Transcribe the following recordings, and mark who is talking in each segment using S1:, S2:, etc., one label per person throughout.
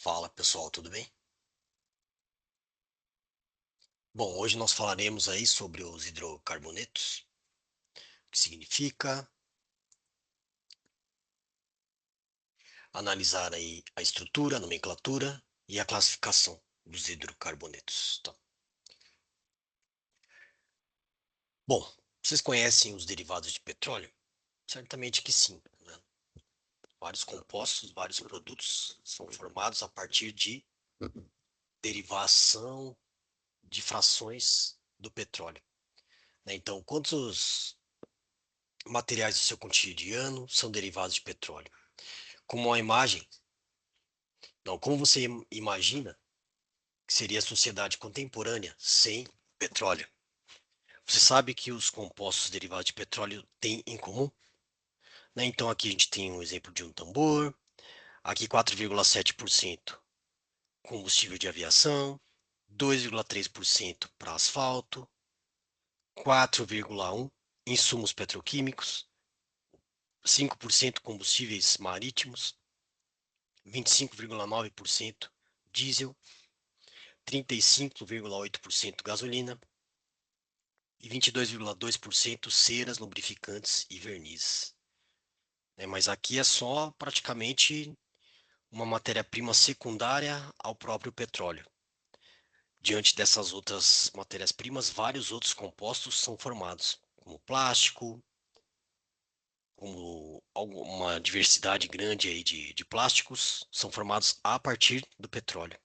S1: Fala pessoal, tudo bem? Bom, hoje nós falaremos aí sobre os hidrocarbonetos, o que significa, analisar aí a estrutura, a nomenclatura e a classificação dos hidrocarbonetos. Tá? Bom, vocês conhecem os derivados de petróleo? Certamente que sim, né? Vários compostos, vários produtos são formados a partir de derivação de frações do petróleo, né? Então, quantos materiais do seu cotidiano são derivados de petróleo? Como a imagem Não, como você imagina que seria a sociedade contemporânea sem petróleo? Você sabe que os compostos derivados de petróleo têm em comum? Né? Então aqui a gente tem um exemplo de um tambor, aqui 4,7% combustível de aviação, 2,3% para asfalto, 4,1% insumos petroquímicos, 5% combustíveis marítimos, 25,9% diesel, 35,8% gasolina, e 22,2% ceras, lubrificantes e vernizes. Mas aqui é só praticamente uma matéria-prima secundária ao próprio petróleo. Diante dessas outras matérias-primas, vários outros compostos são formados, como plástico, como uma diversidade grande aí de plásticos, são formados a partir do petróleo.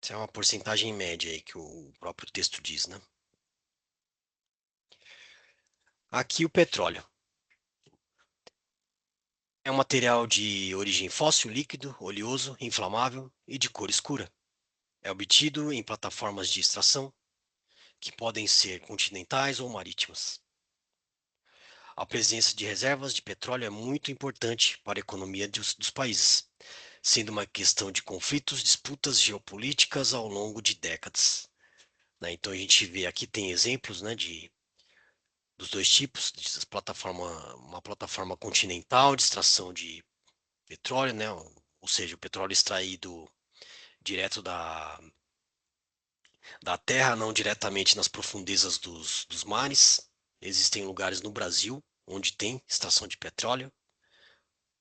S1: Essa é uma porcentagem média aí que o próprio texto diz, né? Aqui o petróleo. É um material de origem fóssil, líquido, oleoso, inflamável e de cor escura. É obtido em plataformas de extração, que podem ser continentais ou marítimas. A presença de reservas de petróleo é muito importante para a economia dos países, sendo uma questão de conflitos, disputas geopolíticas ao longo de décadas. Então a gente vê aqui tem exemplos, dos dois tipos, uma plataforma continental de extração de petróleo, né? Ou seja, o petróleo extraído direto da terra, não diretamente nas profundezas dos mares. Existem lugares no Brasil onde tem extração de petróleo.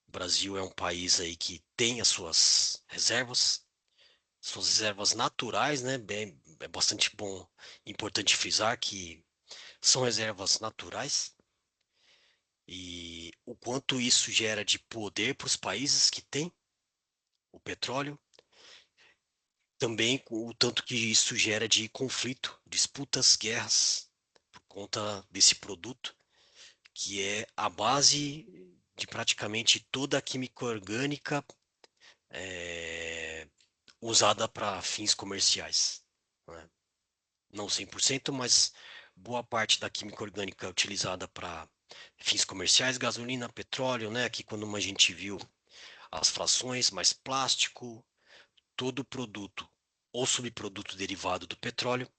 S1: O Brasil é um país aí que tem as suas reservas naturais, né? É bastante bom, importante frisar que são reservas naturais e o quanto isso gera de poder para os países que têm o petróleo. Também o tanto que isso gera de conflito, disputas, guerras, por conta desse produto, que é a base de praticamente toda a química orgânica é, usada para fins comerciais. Né? Não 100%, mas boa parte da química orgânica utilizada para fins comerciais, gasolina, petróleo, né? Aqui quando a gente viu as frações, mais plástico, todo produto ou subproduto derivado do petróleo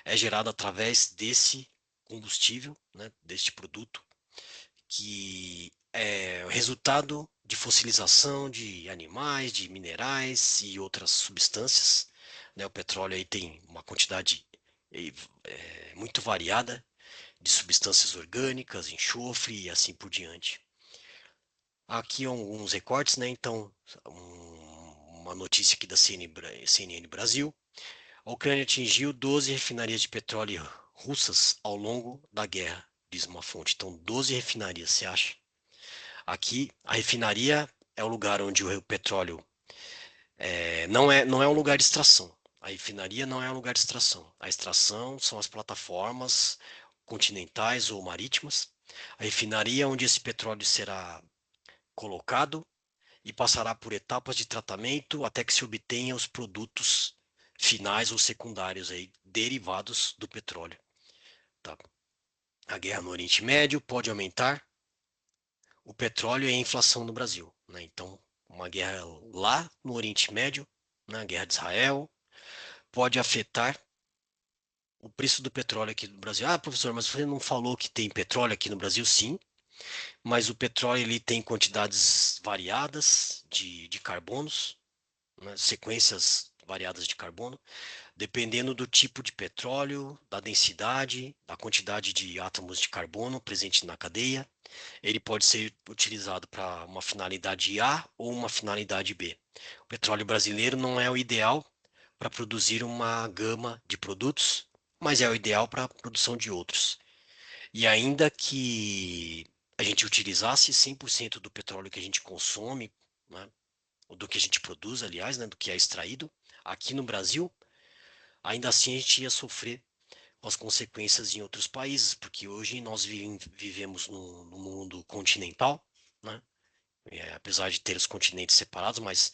S1: é gerado através desse combustível, né, deste produto, que é o resultado de fossilização de animais, de minerais e outras substâncias. Né? O petróleo aí tem uma quantidade muito variada de substâncias orgânicas, enxofre e assim por diante. Aqui alguns recortes, né? Então, uma notícia aqui da CNN Brasil. A Ucrânia atingiu 12 refinarias de petróleo russas ao longo da guerra, diz uma fonte. Então, 12 refinarias, você acha? Aqui, a refinaria é o lugar onde o petróleo não é um lugar de extração. A refinaria não é um lugar de extração. A extração são as plataformas continentais ou marítimas. A refinaria é onde esse petróleo será colocado e passará por etapas de tratamento até que se obtenha os produtos finais ou secundários aí, derivados do petróleo. Tá? A guerra no Oriente Médio pode aumentar o petróleo e a inflação no Brasil. Né? Então, uma guerra lá no Oriente Médio, né? A guerra de Israel, pode afetar o preço do petróleo aqui no Brasil. Ah, professor, mas você não falou que tem petróleo aqui no Brasil? Sim, mas o petróleo ele tem quantidades variadas de carbonos, né, sequências variadas de carbono, dependendo do tipo de petróleo, da densidade, da quantidade de átomos de carbono presente na cadeia. Ele pode ser utilizado para uma finalidade A ou uma finalidade B. O petróleo brasileiro não é o ideal para produzir uma gama de produtos, mas é o ideal para a produção de outros. E ainda que a gente utilizasse 100% do petróleo que a gente consome, né, ou do que a gente produz, aliás, né, do que é extraído aqui no Brasil, ainda assim a gente ia sofrer com as consequências em outros países, porque hoje nós vivemos no mundo continental, né? Apesar de ter os continentes separados, mas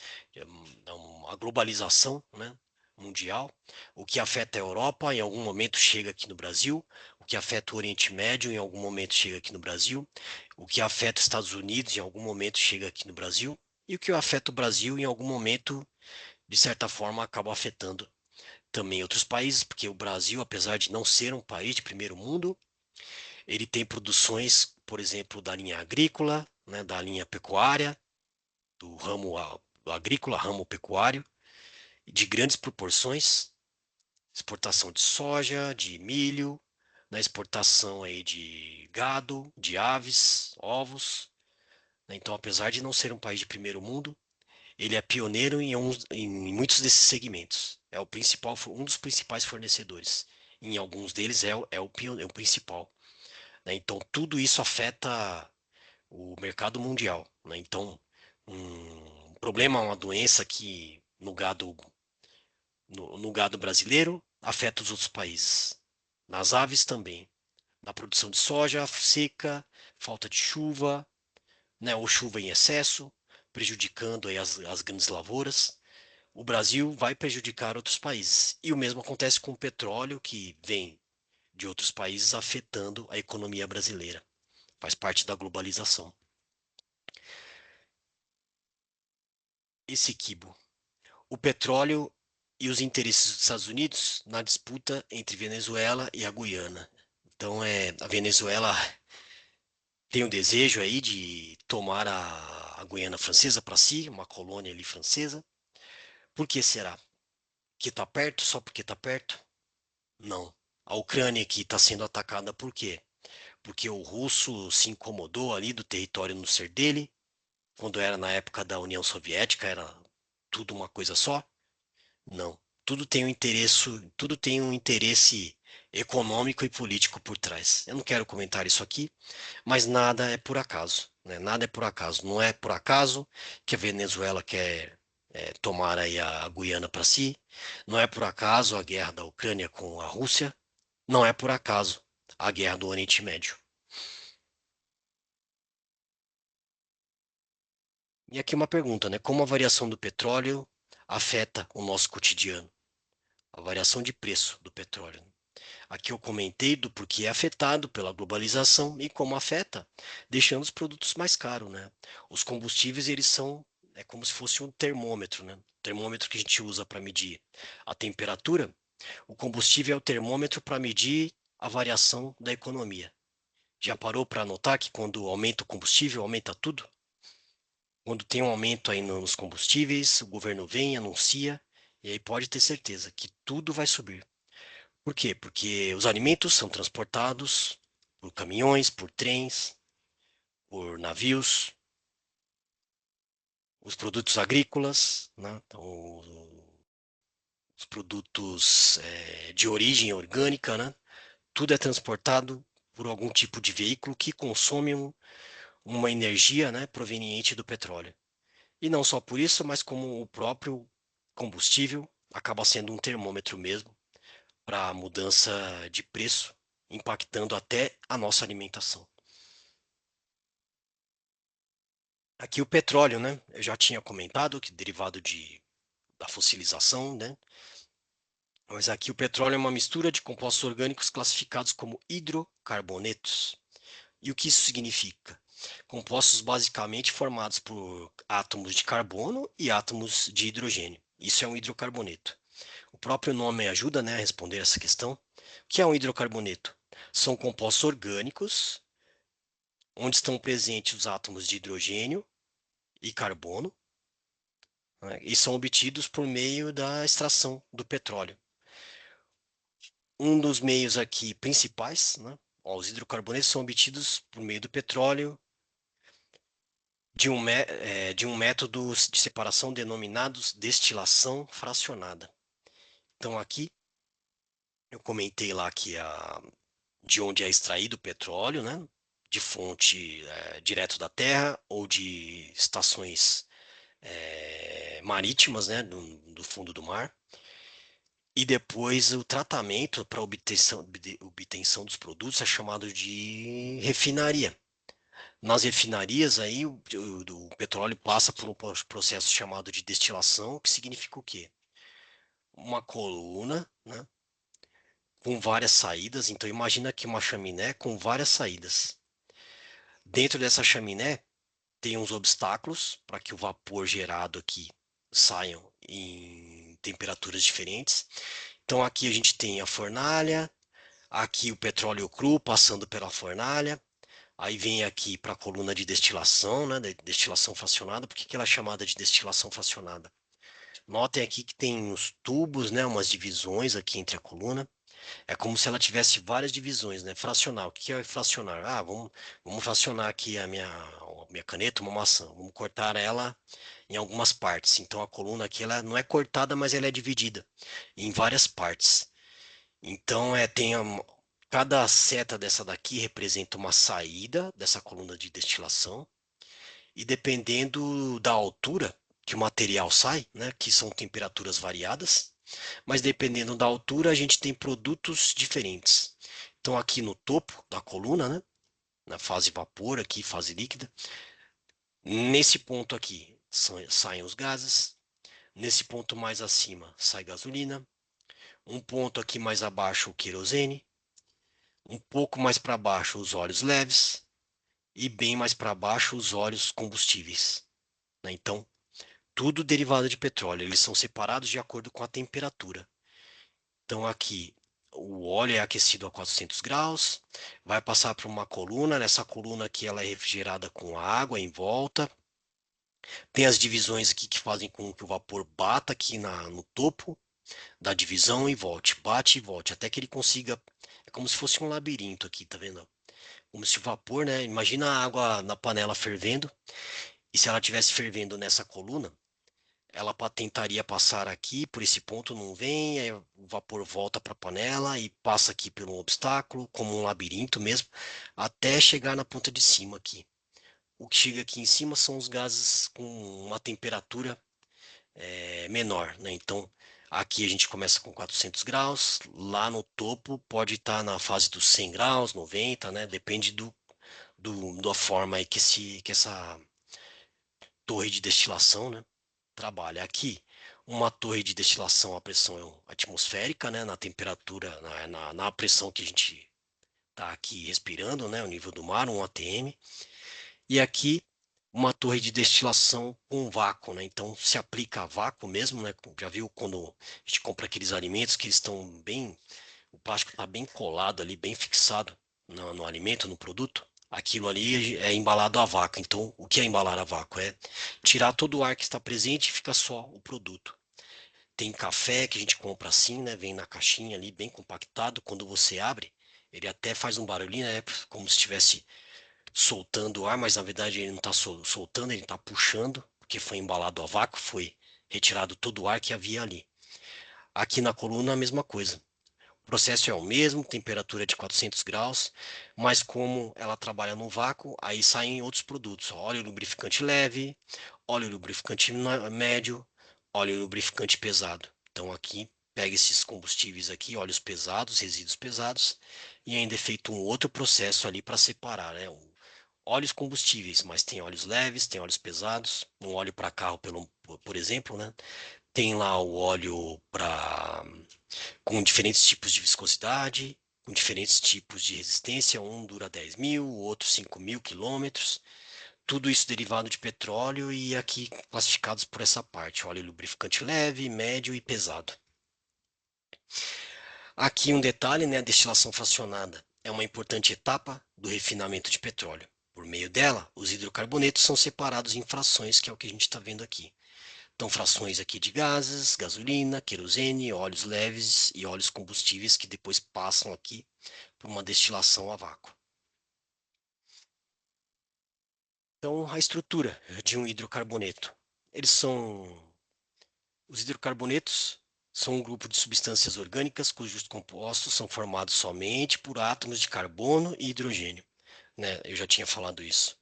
S1: a globalização, né, mundial, o que afeta a Europa, em algum momento chega aqui no Brasil, o que afeta o Oriente Médio, em algum momento chega aqui no Brasil, o que afeta os Estados Unidos, em algum momento chega aqui no Brasil, e o que afeta o Brasil, em algum momento, de certa forma, acaba afetando também outros países, porque o Brasil, apesar de não ser um país de primeiro mundo, ele tem produções, por exemplo, da linha agrícola, né, da linha pecuária, do ramo agrícola, ramo pecuário, de grandes proporções, exportação de soja, de milho, na exportação aí de gado, de aves, ovos, né? Então, apesar de não ser um país de primeiro mundo, ele é pioneiro em muitos desses segmentos. É o principal, um dos principais fornecedores. Em alguns deles é o principal, né? Então, tudo isso afeta o mercado mundial, né? Então, um problema, uma doença que no gado brasileiro afeta os outros países. Nas aves também. Na produção de soja, seca, falta de chuva, né? Ou chuva em excesso, prejudicando aí as grandes lavouras. O Brasil vai prejudicar outros países. E o mesmo acontece com o petróleo, que vem de outros países afetando a economia brasileira. Faz parte da globalização. Essequibo. O petróleo e os interesses dos Estados Unidos na disputa entre Venezuela e a Guiana. Então, a Venezuela tem o desejo aí de tomar a Guiana Francesa para si, uma colônia ali francesa. Por que será? Que está perto só porque está perto? Não. A Ucrânia que está sendo atacada por quê? Porque o russo se incomodou ali do território no ser dele, quando era na época da União Soviética, era tudo uma coisa só? Não. Tudo tem um interesse econômico e político por trás. Eu não quero comentar isso aqui, mas nada é por acaso, né? Nada é por acaso. Não é por acaso que a Venezuela quer tomar aí a Guiana para si. Não é por acaso a guerra da Ucrânia com a Rússia. Não é por acaso a guerra do Oriente Médio. E aqui uma pergunta, né? Como a variação do petróleo afeta o nosso cotidiano? A variação de preço do petróleo. Aqui eu comentei do porquê é afetado pela globalização e como afeta, deixando os produtos mais caros, né? Os combustíveis, eles são, é como se fosse um termômetro, né? O termômetro que a gente usa para medir a temperatura, o combustível é o termômetro para medir a variação da economia. Já parou para notar que quando aumenta o combustível, aumenta tudo? Quando tem um aumento aí nos combustíveis, o governo vem, anuncia, e aí pode ter certeza que tudo vai subir. Por quê? Porque os alimentos são transportados por caminhões, por trens, por navios, os produtos agrícolas, né? Então, os produtos de origem orgânica, né? Tudo é transportado por algum tipo de veículo que consome uma energia, né, proveniente do petróleo. E não só por isso, mas como o próprio combustível acaba sendo um termômetro mesmo para a mudança de preço, impactando até a nossa alimentação. Aqui o petróleo, né? Eu já tinha comentado que derivado da fossilização, né? Mas aqui o petróleo é uma mistura de compostos orgânicos classificados como hidrocarbonetos. E o que isso significa? Compostos basicamente formados por átomos de carbono e átomos de hidrogênio. Isso é um hidrocarboneto. O próprio nome ajuda, né, a responder essa questão. O que é um hidrocarboneto? São compostos orgânicos onde estão presentes os átomos de hidrogênio e carbono, né, e são obtidos por meio da extração do petróleo. Um dos meios aqui principais, né, ó, os hidrocarbonetos são obtidos por meio do petróleo de um método de separação denominados destilação fracionada. Então aqui eu comentei lá que de onde é extraído o petróleo, né? De fonte direto da terra ou de estações marítimas, né? Do fundo do mar. E depois o tratamento para obtenção dos produtos é chamado de refinaria. Nas refinarias aí o petróleo passa por um processo chamado de destilação, que significa o quê? Uma coluna, né? Com várias saídas. Então imagina aqui uma chaminé com várias saídas. Dentro dessa chaminé tem uns obstáculos para que o vapor gerado aqui saiam em temperaturas diferentes. Então aqui a gente tem a fornalha, aqui o petróleo cru passando pela fornalha, aí vem aqui para a coluna de destilação, né, de destilação fracionada. Por que que ela é chamada de destilação fracionada? Notem aqui que tem uns tubos, né, umas divisões aqui entre a coluna. É como se ela tivesse várias divisões, né? Fracionar. O que é fracionar? Ah, vamos fracionar aqui a minha caneta, uma maçã. Vamos cortar ela em algumas partes. Então a coluna aqui ela não é cortada, mas ela é dividida em várias partes. Então cada seta dessa daqui representa uma saída dessa coluna de destilação. E dependendo da altura que o material sai, né? Que são temperaturas variadas, mas dependendo da altura, a gente tem produtos diferentes. Então, aqui no topo da coluna, né, na fase vapor, aqui, fase líquida, nesse ponto aqui saem os gases, nesse ponto mais acima sai gasolina, um ponto aqui mais abaixo o querosene, um pouco mais para baixo os óleos leves e bem mais para baixo os óleos combustíveis, né? Então, tudo derivado de petróleo, eles são separados de acordo com a temperatura. Então aqui o óleo é aquecido a 400 graus, vai passar por uma coluna, nessa coluna aqui ela é refrigerada com água em volta. Tem as divisões aqui que fazem com que o vapor bata aqui no topo da divisão e volte, bate e volte, até que ele consiga. É como se fosse um labirinto aqui, tá vendo? Como se o vapor, né? Imagina a água na panela fervendo, e se ela estivesse fervendo nessa coluna, ela tentaria passar aqui por esse ponto, não vem, aí o vapor volta para a panela e passa aqui por um obstáculo, como um labirinto mesmo, até chegar na ponta de cima aqui. O que chega aqui em cima são os gases com uma temperatura menor, né? Então, aqui a gente começa com 400 graus, lá no topo pode estar na fase dos 100 graus, 90, né? Depende da forma aí que essa torre de destilação, né, trabalha. Aqui, uma torre de destilação a pressão atmosférica, né, na temperatura, na pressão que a gente está aqui respirando, né, o nível do mar, um ATM. E aqui, uma torre de destilação com vácuo, né? Então, se aplica a vácuo mesmo, né? Já viu quando a gente compra aqueles alimentos que estão bem, o plástico está bem colado ali, bem fixado no alimento, no produto? Aquilo ali é embalado a vácuo. Então, o que é embalar a vácuo? É tirar todo o ar que está presente e fica só o produto. Tem café que a gente compra assim, né? Vem na caixinha ali, bem compactado. Quando você abre, ele até faz um barulhinho, né? Como se estivesse soltando o ar, mas na verdade ele não está soltando, ele está puxando, porque foi embalado a vácuo, foi retirado todo o ar que havia ali. Aqui na coluna, a mesma coisa. O processo é o mesmo, temperatura de 400 graus, mas como ela trabalha no vácuo, aí saem outros produtos: óleo lubrificante leve, óleo lubrificante médio, óleo lubrificante pesado. Então aqui pega esses combustíveis aqui, óleos pesados, resíduos pesados, e ainda é feito um outro processo ali para separar, né? Óleos combustíveis, mas tem óleos leves, tem óleos pesados, um óleo para carro, por exemplo, né? Tem lá o óleo para com diferentes tipos de viscosidade, com diferentes tipos de resistência. Um dura 10 mil, o outro 5 mil quilômetros. Tudo isso derivado de petróleo e aqui classificados por essa parte: óleo lubrificante leve, médio e pesado. Aqui um detalhe, né? A destilação fracionada é uma importante etapa do refinamento de petróleo. Por meio dela, os hidrocarbonetos são separados em frações, que é o que a gente está vendo aqui. Então, frações aqui de gases, gasolina, querosene, óleos leves e óleos combustíveis que depois passam aqui por uma destilação a vácuo. Então, a estrutura de um hidrocarboneto. Eles são Os hidrocarbonetos são um grupo de substâncias orgânicas cujos compostos são formados somente por átomos de carbono e hidrogênio, né? Eu já tinha falado isso.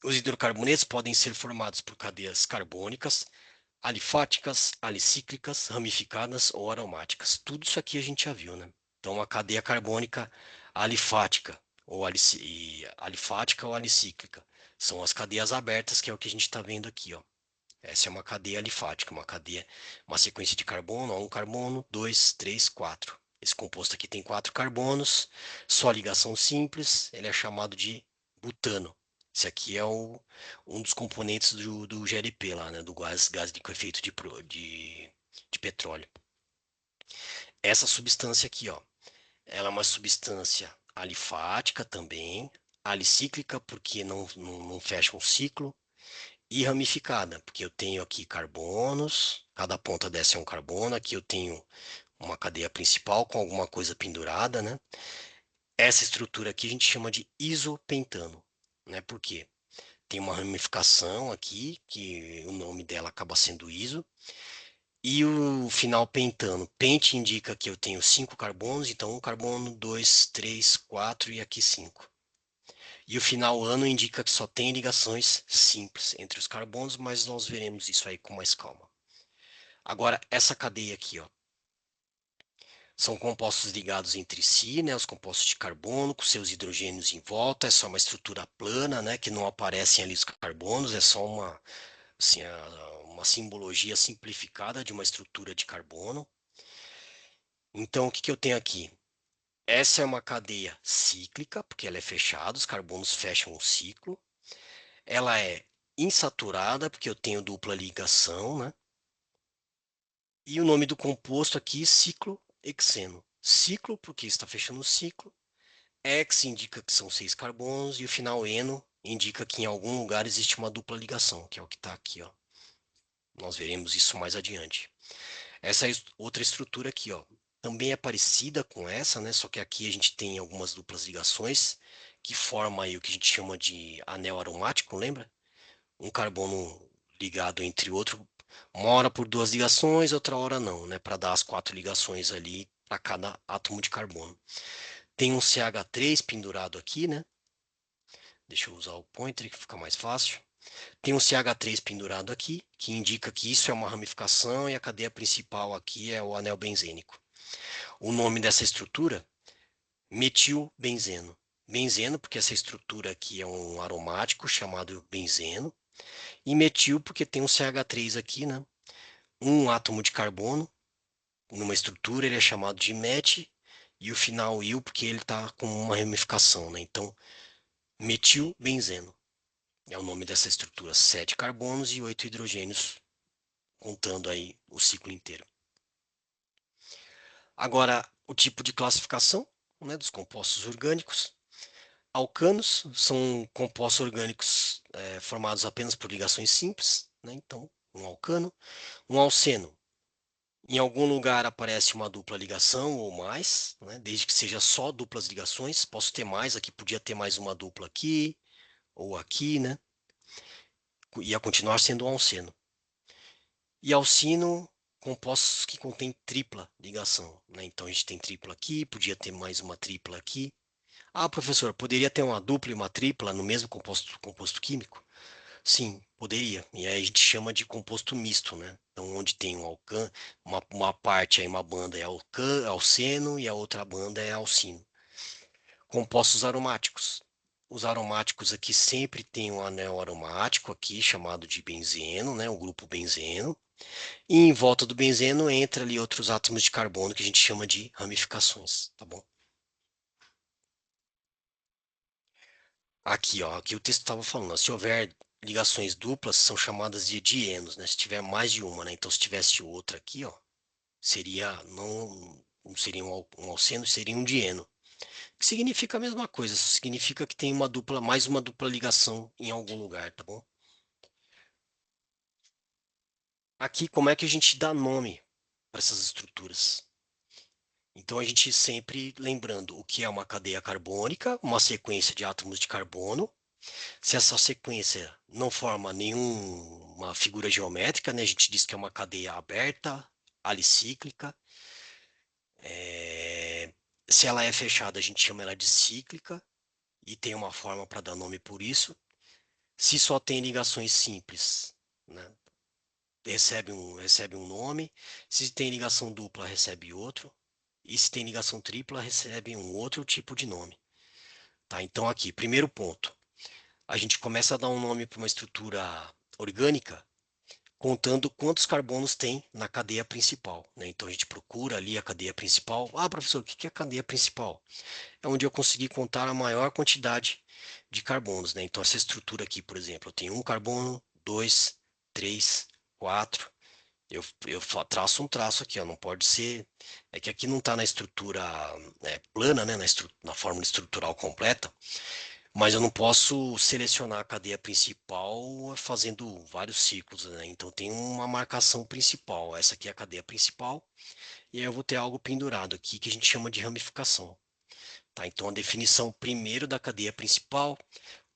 S1: Os hidrocarbonetos podem ser formados por cadeias carbônicas, alifáticas, alicíclicas, ramificadas ou aromáticas. Tudo isso aqui a gente já viu, né? Então, a cadeia carbônica alifática alifática ou alicíclica são as cadeias abertas, que é o que a gente está vendo aqui, ó. Essa é uma cadeia alifática, uma sequência de carbono, um carbono, dois, três, quatro. Esse composto aqui tem quatro carbonos, só ligação simples, ele é chamado de butano. Esse aqui é um dos componentes do GLP lá, né, do gás com efeito de petróleo. Essa substância aqui, ó, ela é uma substância alifática também, alicíclica porque não fecha um ciclo, e ramificada, porque eu tenho aqui carbonos, cada ponta dessa é um carbono, aqui eu tenho uma cadeia principal com alguma coisa pendurada, né? Essa estrutura aqui a gente chama de isopentano, né? Por quê? Tem uma ramificação aqui, que o nome dela acaba sendo iso, e o final pentano. Pente indica que eu tenho cinco carbonos, então um carbono, dois, três, quatro e aqui cinco. E o final ano indica que só tem ligações simples entre os carbonos, mas nós veremos isso aí com mais calma. Agora, essa cadeia aqui, ó, são compostos ligados entre si, né? Os compostos de carbono com seus hidrogênios em volta, é só uma estrutura plana, né? Que não aparecem ali os carbonos, é só assim, uma simbologia simplificada de uma estrutura de carbono. Então, o que que eu tenho aqui? Essa é uma cadeia cíclica, porque ela é fechada, os carbonos fecham o ciclo. Ela é insaturada, porque eu tenho dupla ligação, né? E o nome do composto aqui, ciclohexeno. Ciclo, porque está fechando o ciclo. Hex indica que são seis carbonos. E o final eno indica que em algum lugar existe uma dupla ligação, que é o que está aqui, ó. Nós veremos isso mais adiante. Essa outra estrutura aqui, ó, também é parecida com essa, né? Só que aqui a gente tem algumas duplas ligações que formam aí o que a gente chama de anel aromático, lembra? Um carbono ligado entre outro, uma hora por duas ligações, outra hora não, né? Para dar as quatro ligações ali para cada átomo de carbono. Tem um CH3 pendurado aqui, né? Deixa eu usar o pointer que fica mais fácil. Tem um CH3 pendurado aqui, que indica que isso é uma ramificação e a cadeia principal aqui é o anel benzênico. O nome dessa estrutura, metilbenzeno. Benzeno, porque essa estrutura aqui é um aromático chamado benzeno. E metil, porque tem um CH3 aqui, né? Um átomo de carbono numa estrutura, ele é chamado de met, e o final il, porque ele está com uma ramificação, né? Então, metilbenzeno é o nome dessa estrutura. 7 carbonos e 8 hidrogênios, contando aí o ciclo inteiro. Agora, o tipo de classificação, né, dos compostos orgânicos. Alcanos são compostos orgânicos formados apenas por ligações simples, né? Então, um alcano. Um alceno, em algum lugar aparece uma dupla ligação ou mais, né? Desde que seja só duplas ligações. Posso ter mais, aqui podia ter mais uma dupla aqui ou aqui, né? Ia continuar sendo um alceno. E alcino, compostos que contêm tripla ligação, né? Então a gente tem tripla aqui, podia ter mais uma tripla aqui. Ah, professor, poderia ter uma dupla e uma tripla no mesmo composto químico? Sim, poderia. E aí a gente chama de composto misto, né? Então, onde tem uma parte aí, uma banda é alceno e a outra banda é alcino. Compostos aromáticos. Os aromáticos aqui sempre tem um anel aromático aqui, chamado de benzeno, né? O grupo benzeno. E em volta do benzeno entra ali outros átomos de carbono que a gente chama de ramificações, tá bom? Aqui, ó, aqui o texto estava falando, ó, se houver ligações duplas, são chamadas de dienos, né? Se tiver mais de uma, né? Então, se tivesse outra aqui, ó, seria não seria um alceno, seria um dieno. que significa a mesma coisa, significa que tem uma dupla, mais uma dupla ligação em algum lugar, tá bom? Aqui, como é que a gente dá nome para essas estruturas? Então, a gente sempre lembrando o que é uma cadeia carbônica, uma sequência de átomos de carbono. Se essa sequência não forma nenhuma figura geométrica, né, a gente diz que é uma cadeia aberta, alicíclica. Se ela é fechada, a gente chama ela de cíclica e tem uma forma para dar nome por isso. Se só tem ligações simples, né, recebe um nome. Se tem ligação dupla, recebe outro. E se tem ligação tripla, recebe um outro tipo de nome. Tá? Então, aqui, primeiro ponto. A gente começa a dar um nome para uma estrutura orgânica, contando quantos carbonos tem na cadeia principal, né? Então, a gente procura ali a cadeia principal. Ah, professor, o que é a cadeia principal? É onde eu consegui contar a maior quantidade de carbonos, né? Então, essa estrutura aqui, por exemplo, eu tenho um carbono, dois, três, quatro. Eu traço um traço aqui, ó, não pode ser. É que aqui não está na estrutura plana, né, na fórmula estrutural completa, mas eu não posso selecionar a cadeia principal fazendo vários ciclos, né? Então tem uma marcação principal. Essa aqui é a cadeia principal, e aí eu vou ter algo pendurado aqui que a gente chama de ramificação. Tá? Então a definição primeiro da cadeia principal,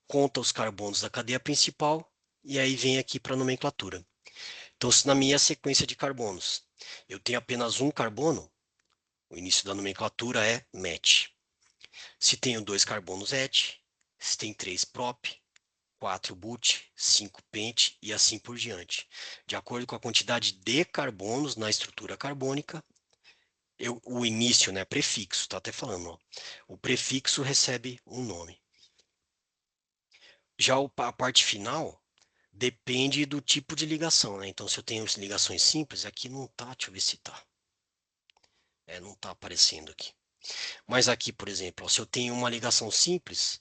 S1: conta os carbonos da cadeia principal, e aí vem aqui para a nomenclatura. Então, se na minha sequência de carbonos eu tenho apenas um carbono, o início da nomenclatura é met. Se tenho dois carbonos, et. Se tem três, prop. 4 but, 5 pent e assim por diante. De acordo com a quantidade de carbonos na estrutura carbônica, o início, né, prefixo, tá até falando, ó, o prefixo recebe um nome. Já a parte final depende do tipo de ligação, né? Então, se eu tenho ligações simples, aqui não tá, deixa eu ver se tá. Não tá aparecendo aqui. Mas aqui, por exemplo, ó, se eu tenho uma ligação simples,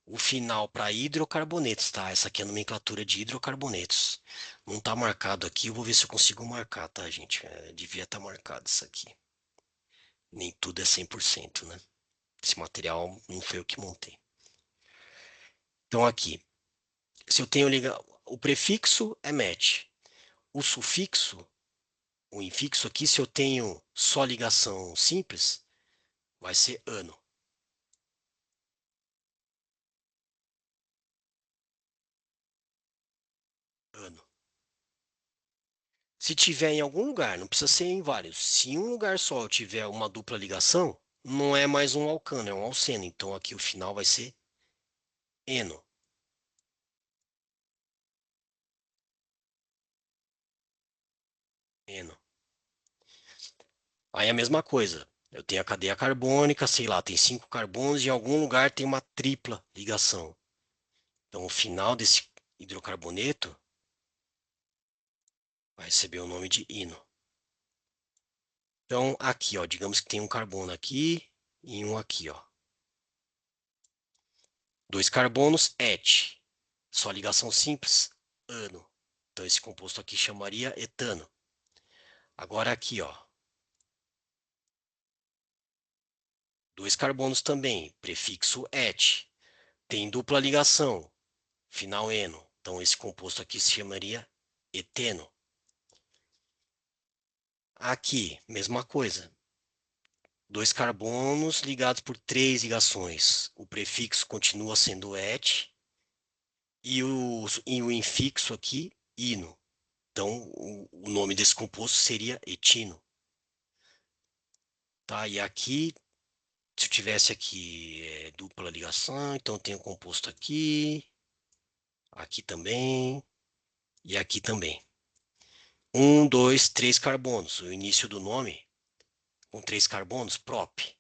S1: o final para hidrocarbonetos, tá? Essa aqui é a nomenclatura de hidrocarbonetos. Não tá marcado aqui, eu vou ver se eu consigo marcar, tá, gente? Devia estar marcado isso aqui. Nem tudo é 100%, né? Esse material não foi eu que montei. Então aqui, se eu tenho o prefixo é met. O sufixo, o infixo aqui, se eu tenho só ligação simples, vai ser ano. Ano. Se tiver em algum lugar, não precisa ser em vários. Se em um lugar só eu tiver uma dupla ligação, não é mais um alcano, é um alceno. Então aqui o final vai ser eno. Eno. Aí a mesma coisa. Eu tenho a cadeia carbônica, sei lá, tem 5 carbonos e em algum lugar tem uma tripla ligação. Então o final desse hidrocarboneto vai receber o nome de ino. Então aqui, ó, digamos que tem um carbono aqui e um aqui, ó. 2 carbonos, et. Só ligação simples, ano. Então esse composto aqui chamaria etano. Agora aqui, ó. 2 carbonos também, prefixo et. Tem dupla ligação, final eno. Então esse composto aqui se chamaria eteno. Aqui, mesma coisa. 2 carbonos ligados por 3 ligações. O prefixo continua sendo et e o infixo aqui, ino. Então, o nome desse composto seria etino. Tá? E aqui, se eu tivesse aqui dupla ligação, então tem o composto aqui também e aqui também. 1, 2, 3 carbonos. O início do nome com 3 carbonos, prop.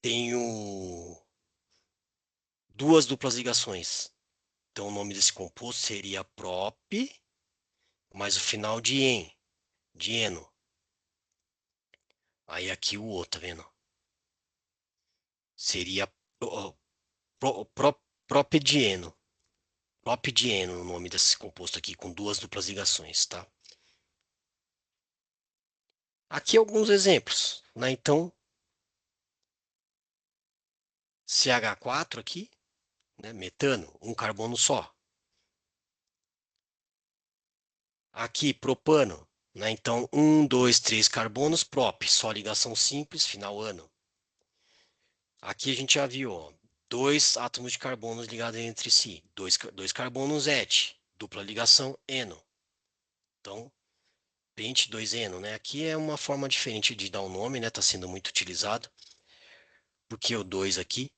S1: Tenho duas duplas ligações. Então o nome desse composto seria prop, mais o final de de eno. Aí aqui o outro, tá vendo? Seria propedieno. Propedieno, o nome desse composto aqui, com duas duplas ligações, tá? Aqui alguns exemplos, né? Então, CH4 aqui, né, metano, um carbono só. Aqui, propano, né? Então, 1, 2, 3 carbonos, prop, só ligação simples, final ano. Aqui a gente já viu, ó, dois átomos de carbono ligados entre si, dois carbonos et, dupla ligação eno. Então, pente 2-eno, né? Aqui é uma forma diferente de dar o nome, né? Está sendo muito utilizado, porque o 2 aqui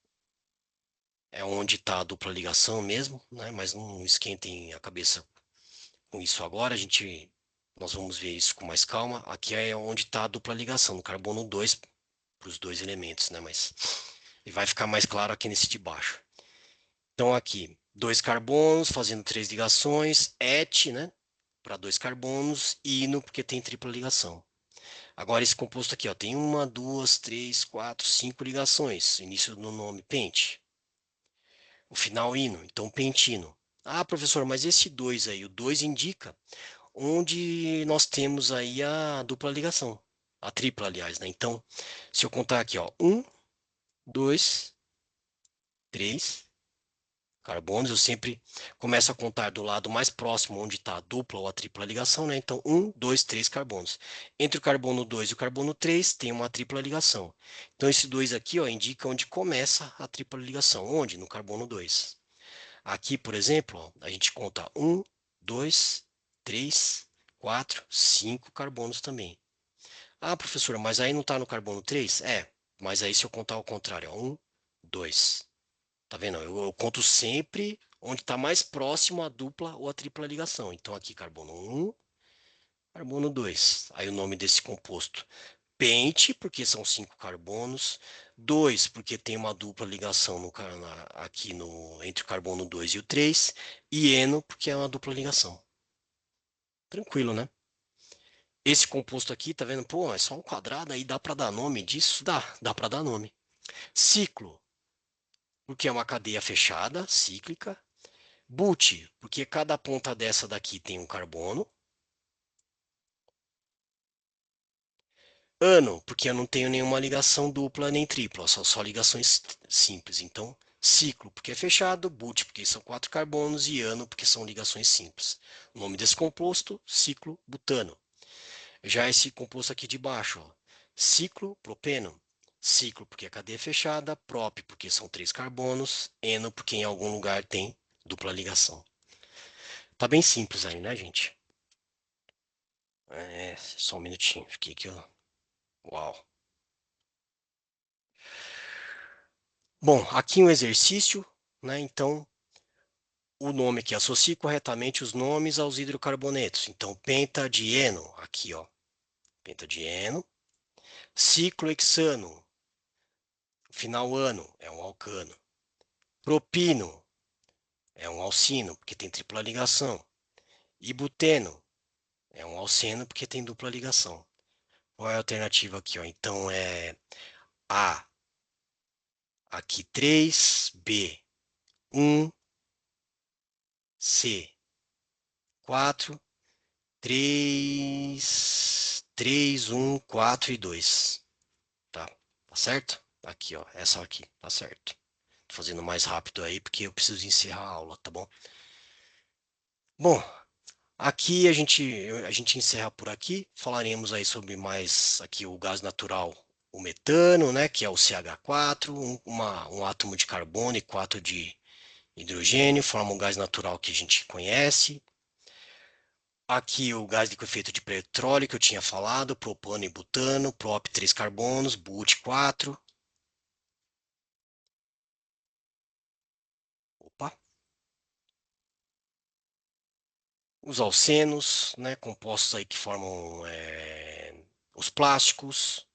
S1: é onde está a dupla ligação mesmo, né? Mas não esquentem a cabeça com isso agora, nós vamos ver isso com mais calma. Aqui é onde está a dupla ligação, no carbono 2 para os dois elementos, né? Mas e vai ficar mais claro aqui nesse de baixo. Então aqui, dois carbonos fazendo três ligações, et, né? Para dois carbonos, e ino porque tem tripla ligação. Agora esse composto aqui, ó, tem 1, 2, 3, 4, 5 ligações. Início do nome pente. O final ino, então pentino. Ah, professor, mas esse 2 aí, o 2 indica onde nós temos aí a dupla ligação. A tripla, aliás, né? Então, se eu contar aqui, ó, 1, 2, 3 carbonos, eu sempre começo a contar do lado mais próximo, onde está a dupla ou a tripla ligação, né? Então, 1, 2, 3 carbonos. Entre o carbono 2 e o carbono 3 tem uma tripla ligação. Então, esse 2 aqui, ó, indica onde começa a tripla ligação. Onde? No carbono 2. Aqui, por exemplo, ó, a gente conta 1, 2, 3, 4, 5 carbonos também. Ah, professor, mas aí não está no carbono 3? É, mas aí se eu contar ao contrário, ó, 1, 2. Tá vendo? Eu conto sempre onde está mais próximo a dupla ou a tripla ligação. Então aqui carbono 1, carbono 2. Aí o nome desse composto. Pente, porque são 5 carbonos. 2, porque tem uma dupla ligação aqui entre o carbono 2 e o 3. E eno, porque é uma dupla ligação. Tranquilo, né? Esse composto aqui, tá vendo? Pô, é só um quadrado, aí dá para dar nome disso? Dá para dar nome. Ciclo, porque é uma cadeia fechada, cíclica. But, porque cada ponta dessa daqui tem um carbono. Ano, porque eu não tenho nenhuma ligação dupla nem tripla, são só ligações simples. Então, ciclo, porque é fechado, but, porque são 4 carbonos, e ano, porque são ligações simples. O nome desse composto, ciclo butano. Já esse composto aqui de baixo, ó, ciclo propeno. Ciclo, porque é cadeia fechada, prop, porque são 3 carbonos, eno, porque em algum lugar tem dupla ligação. Tá bem simples aí, né, gente? É, só um minutinho, fiquei aqui, ó. Uau. Bom, aqui um exercício, né? Então, o nome aqui, associe corretamente os nomes aos hidrocarbonetos. Então, pentadieno, aqui, ó, pentadieno. Ciclohexano, final ano, é um alcano. Propino, é um alcino, porque tem tripla ligação. E buteno, é um alceno, porque tem dupla ligação. Qual é a alternativa aqui, ó? Então, é A, aqui 3, B, 1, C, 4, 3, 1, 4 e 2. Tá? Tá certo? Aqui, ó. Essa aqui. Tá certo. Tô fazendo mais rápido aí porque eu preciso encerrar a aula, tá bom? Bom, aqui a gente encerra por aqui. Falaremos aí sobre mais aqui o gás natural, o metano, né? Que é o CH4, um átomo de carbono e 4 de hidrogênio, forma um gás natural que a gente conhece. Aqui o gás de efeito de petróleo que eu tinha falado, propano e butano, prop 3 carbonos, but 4. Opa. Os alcenos, né, compostos aí que formam os plásticos.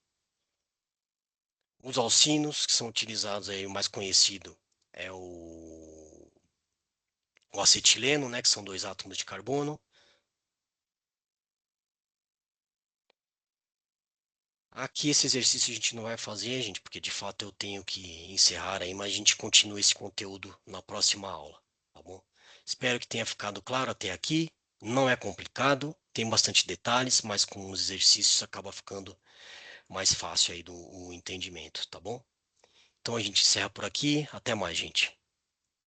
S1: Os alcinos, que são utilizados aí, o mais conhecido é o acetileno, né, que são dois átomos de carbono. Aqui esse exercício a gente não vai fazer, gente, porque de fato eu tenho que encerrar aí, mas a gente continua esse conteúdo na próxima aula, tá bom? Espero que tenha ficado claro até aqui. Não é complicado, tem bastante detalhes, mas com os exercícios acaba ficando mais fácil aí o entendimento, tá bom? Então, Então a gente encerra por aqui. Até mais, gente.